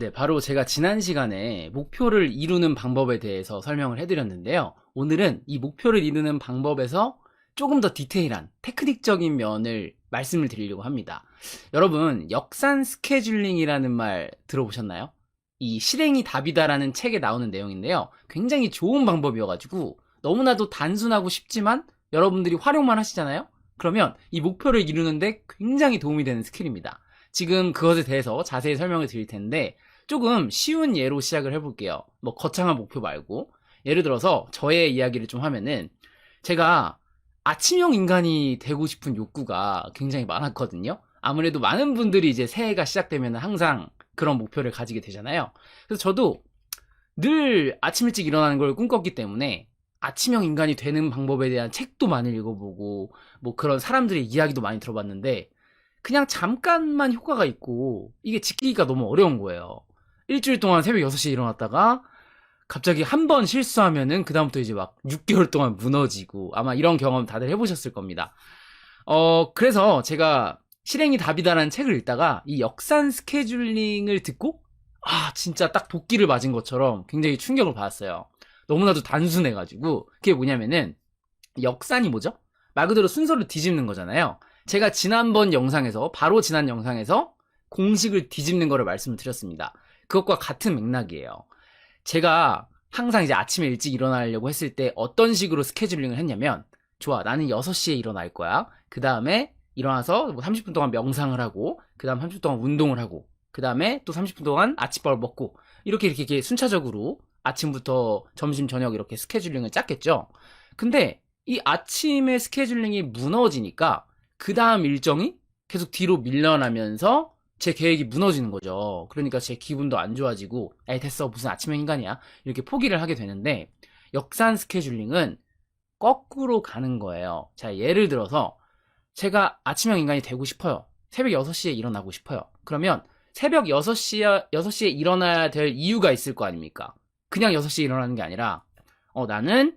네, 바로 제가 지난 시간에 목표를 이루는 방법에 대해서 설명을 해드렸는데요. 오늘은 이 목표를 이루는 방법에서 조금 더 디테일한 테크닉적인 면을 말씀을 드리려고 합니다. 여러분, 역산 스케줄링이라는 말 들어보셨나요? 이 실행이 답이다라는 책에 나오는 내용인데요. 굉장히 좋은 방법이어가지고 너무나도 단순하고 쉽지만 여러분들이 활용만 하시잖아요? 그러면 이 목표를 이루는데 굉장히 도움이 되는 스킬입니다. 지금 그것에 대해서 자세히 설명을 드릴 텐데 조금 쉬운 예로 시작을 해볼게요. 뭐 거창한 목표 말고. 예를 들어서 저의 이야기를 좀 하면은 제가 아침형 인간이 되고 싶은 욕구가 굉장히 많았거든요. 아무래도 많은 분들이 이제 새해가 시작되면 항상 그런 목표를 가지게 되잖아요. 그래서 저도 늘 아침 일찍 일어나는 걸 꿈꿨기 때문에 아침형 인간이 되는 방법에 대한 책도 많이 읽어보고 뭐 그런 사람들의 이야기도 많이 들어봤는데 그냥 잠깐만 효과가 있고 이게 지키기가 너무 어려운 거예요. 일주일 동안 새벽 6시에 일어났다가 갑자기 한 번 실수하면은 그다음부터 이제 막 6개월 동안 무너지고 아마 이런 경험 다들 해보셨을 겁니다. 그래서 제가 실행이 답이다라는 책을 읽다가 이 역산 스케줄링을 듣고 진짜 딱 도끼를 맞은 것처럼 굉장히 충격을 받았어요. 너무나도 단순해가지고 그게 뭐냐면은 역산이 뭐죠? 말 그대로 순서를 뒤집는 거잖아요. 제가 바로 지난 영상에서 공식을 뒤집는 거를 말씀을 드렸습니다. 그것과 같은 맥락이에요. 제가 항상 이제 아침에 일찍 일어나려고 했을 때 어떤 식으로 스케줄링을 했냐면, 좋아, 나는 6시에 일어날 거야. 그 다음에 일어나서 뭐 30분 동안 명상을 하고, 그 다음 30분 동안 운동을 하고, 그 다음에 또 30분 동안 아침밥을 먹고, 이렇게 순차적으로 아침부터 점심, 저녁 이렇게 스케줄링을 짰겠죠. 근데 이 아침의 스케줄링이 무너지니까 그 다음 일정이 계속 뒤로 밀려나면서 제 계획이 무너지는 거죠. 그러니까 제 기분도 안 좋아지고 에이 됐어 무슨 아침형 인간이야 이렇게 포기를 하게 되는데, 역산 스케줄링은 거꾸로 가는 거예요. 자, 예를 들어서 제가 아침형 인간이 되고 싶어요. 새벽 6시에 일어나고 싶어요. 그러면 새벽 6시에 일어나야 될 이유가 있을 거 아닙니까? 그냥 6시에 일어나는 게 아니라 나는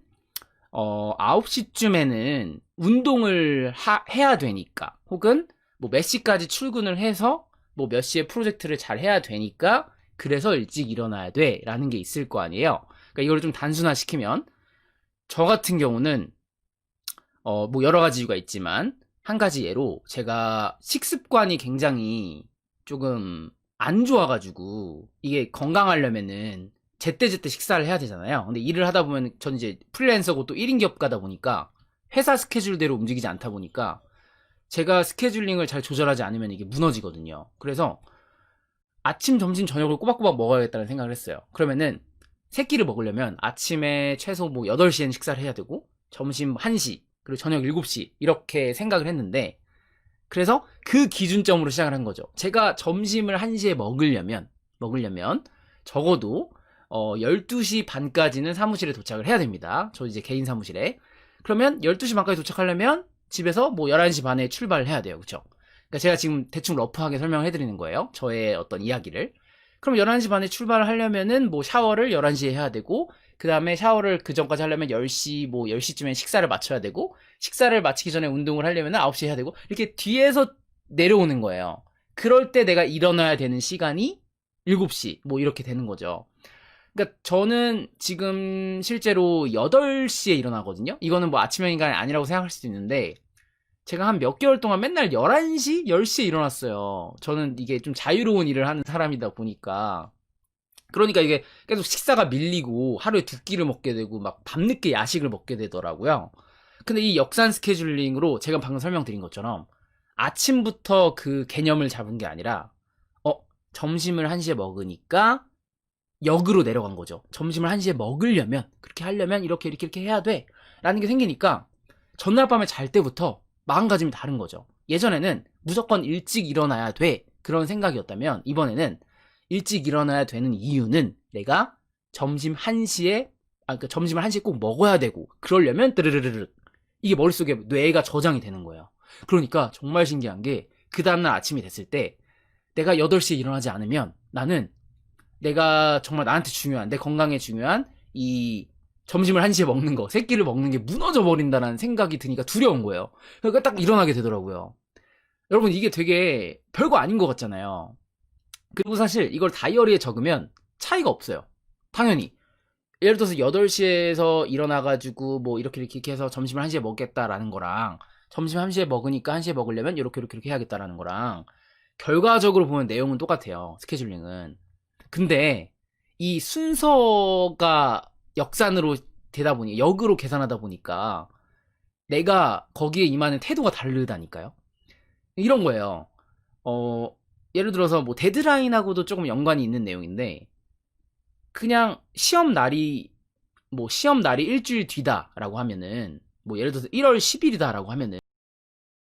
9시쯤에는 운동을 해야 되니까, 혹은 뭐 몇 시까지 출근을 해서 뭐 몇 시에 프로젝트를 잘 해야 되니까 그래서 일찍 일어나야 돼 라는 게 있을 거 아니에요. 그러니까 이걸 좀 단순화시키면, 저 같은 경우는 뭐 여러 가지 이유가 있지만 한 가지 예로 제가 식습관이 굉장히 조금 안 좋아가지고, 이게 건강하려면은 제때제때 식사를 해야 되잖아요. 근데 일을 하다 보면 전 이제 프리랜서고 또 1인 기업가다 보니까 회사 스케줄대로 움직이지 않다 보니까 제가 스케줄링을 잘 조절하지 않으면 이게 무너지거든요. 그래서 아침, 점심, 저녁을 꼬박꼬박 먹어야겠다는 생각을 했어요. 그러면은 세 끼를 먹으려면 아침에 최소 뭐 8시에는 식사를 해야 되고, 점심 1시, 그리고 저녁 7시 이렇게 생각을 했는데, 그래서 그 기준점으로 시작을 한 거죠. 제가 점심을 1시에 먹으려면 적어도 12시 반까지는 사무실에 도착을 해야 됩니다. 저 이제 개인 사무실에. 그러면 12시 반까지 도착하려면 집에서 뭐 11시 반에 출발을 해야 돼요. 그쵸? 그러니까 제가 지금 대충 러프하게 설명을 해드리는 거예요. 저의 어떤 이야기를. 그럼 11시 반에 출발을 하려면은 뭐 샤워를 11시에 해야 되고, 그 다음에 샤워를 그 전까지 하려면 10시, 뭐 10시쯤에 식사를 마쳐야 되고, 식사를 마치기 전에 운동을 하려면 9시에 해야 되고, 이렇게 뒤에서 내려오는 거예요. 그럴 때 내가 일어나야 되는 시간이 7시, 뭐 이렇게 되는 거죠. 그러니까 저는 지금 실제로 8시에 일어나거든요. 이거는 뭐 아침형 인간이 아니라고 생각할 수도 있는데, 제가 한 몇 개월 동안 맨날 11시, 10시에 일어났어요. 저는 이게 좀 자유로운 일을 하는 사람이다 보니까. 그러니까 이게 계속 식사가 밀리고 하루에 2끼를 먹게 되고 막 밤늦게 야식을 먹게 되더라고요. 근데 이 역산 스케줄링으로 제가 방금 설명드린 것처럼 아침부터 그 개념을 잡은 게 아니라, 점심을 1시에 먹으니까 역으로 내려간 거죠. 점심을 1시에 먹으려면, 그렇게 하려면 이렇게 해야 돼 라는 게 생기니까 전날 밤에 잘 때부터 마음가짐이 다른 거죠. 예전에는 무조건 일찍 일어나야 돼 그런 생각이었다면, 이번에는 일찍 일어나야 되는 이유는 내가 점심을 1시에 꼭 먹어야 되고, 그러려면 뜨르르르 이게 머릿속에 뇌가 저장이 되는 거예요. 그러니까 정말 신기한 게, 그 다음날 아침이 됐을 때 내가 8시에 일어나지 않으면 나는 내가 정말 나한테 중요한, 내 건강에 중요한 이 점심을 1시에 먹는 거, 세 끼를 먹는 게 무너져 버린다는 생각이 드니까 두려운 거예요. 그러니까 딱 일어나게 되더라고요. 여러분, 이게 되게 별거 아닌 것 같잖아요. 그리고 사실 이걸 다이어리에 적으면 차이가 없어요. 당연히. 예를 들어서 8시에서 일어나가지고 뭐 이렇게 해서 점심을 1시에 먹겠다라는 거랑 점심 1시에 먹으니까 1시에 먹으려면 이렇게 해야겠다라는 거랑 결과적으로 보면 내용은 똑같아요. 스케줄링은. 근데 이 순서가 역산으로 되다 보니 역으로 계산하다 보니까 내가 거기에 임하는 태도가 다르다니까요. 이런 거예요. 어, 예를 들어서 뭐 데드라인하고도 조금 연관이 있는 내용인데 그냥 시험 날이 일주일 뒤다라고 하면은 뭐 예를 들어서 1월 10일이다라고 하면은